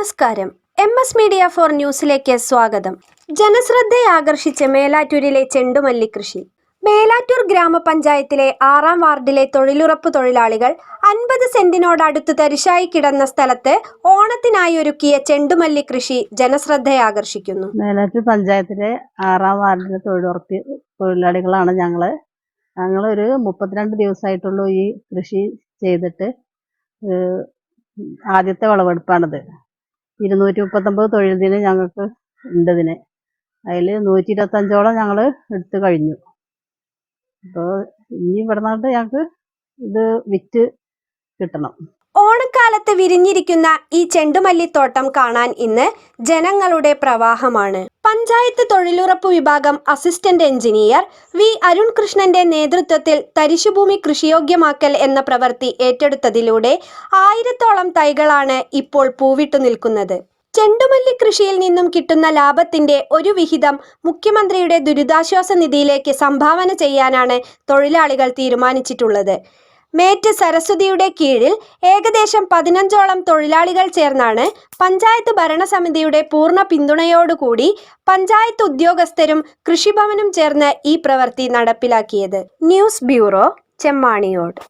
നമസ്കാരം. MS media for ന്യൂസിലേക്ക് സ്വാഗതം. ജനശ്രദ്ധയെ ആകർഷിച്ച് മേലാറ്റൂരിലെ ചെണ്ടുമല്ലി കൃഷി. മേലാറ്റൂർ ഗ്രാമപഞ്ചായത്തിലെ 6-ാം വാർഡിലെ തൊഴിലുറപ്പ് തൊഴിലാളികൾ 50 സെന്റിനോടടുത്ത് തരിശായി കിടന്ന സ്ഥലത്ത് ഓണത്തിനായി ഒരുക്കിയ ചെണ്ടുമല്ലി കൃഷി ജനശ്രദ്ധയെ ആകർഷിക്കുന്നു. മേലാറ്റൂർ പഞ്ചായത്തിലെ 6-ാം വാർഡിലെ തൊഴിലുറപ്പ് തൊഴിലാളികളാണ് ഞങ്ങള്. ഒരു 32 ദിവസമായിട്ടുള്ളൂ ഈ കൃഷി ചെയ്തിട്ട്. ആദ്യത്തെ വിളവെടുപ്പാണിത്. 239 തൊഴിൽ ദിനം ഞങ്ങൾക്ക് ഉണ്ട്. അതിൽ 125ഓളം ഞങ്ങൾ എടുത്തു കഴിഞ്ഞു. അപ്പോൾ ഇനി ഇവിടെ നിന്നിട്ട് ഞങ്ങൾക്ക് ഇത് വിറ്റ് കിട്ടണം. ഓണക്കാലത്ത് വിരിഞ്ഞിരിക്കുന്ന ഈ ചെണ്ടുമല്ലിത്തോട്ടം കാണാൻ ഇന്ന് ജനങ്ങളുടെ പ്രവാഹമാണ്. പഞ്ചായത്ത് തൊഴിലുറപ്പ് വിഭാഗം അസിസ്റ്റന്റ് എഞ്ചിനീയർ വി അരുൺകൃഷ്ണന്റെ നേതൃത്വത്തിൽ തരിശുഭൂമി കൃഷിയോഗ്യമാക്കൽ എന്ന പ്രവൃത്തി ഏറ്റെടുത്തതിലൂടെ 1000ഓളം തൈകളാണ് ഇപ്പോൾ പൂവിട്ടു നിൽക്കുന്നത്. ചെണ്ടുമല്ലി കൃഷിയിൽ നിന്നും കിട്ടുന്ന ലാഭത്തിന്റെ ഒരു വിഹിതം മുഖ്യമന്ത്രിയുടെ ദുരിതാശ്വാസ നിധിയിലേക്ക് സംഭാവന ചെയ്യാനാണ് തൊഴിലാളികൾ തീരുമാനിച്ചിട്ടുള്ളത്. മേറ്റ് സരസ്വതിയുടെ കീഴിൽ ഏകദേശം 15ഓളം തൊഴിലാളികൾ ചേർന്നാണ് പഞ്ചായത്ത് ഭരണസമിതിയുടെ പൂർണ്ണ പിന്തുണയോടുകൂടി പഞ്ചായത്ത് ഉദ്യോഗസ്ഥരും കൃഷിഭവനും ചേർന്ന് ഈ പ്രവൃത്തി നടപ്പിലാക്കിയത്. News bureau, Chemmaniyode.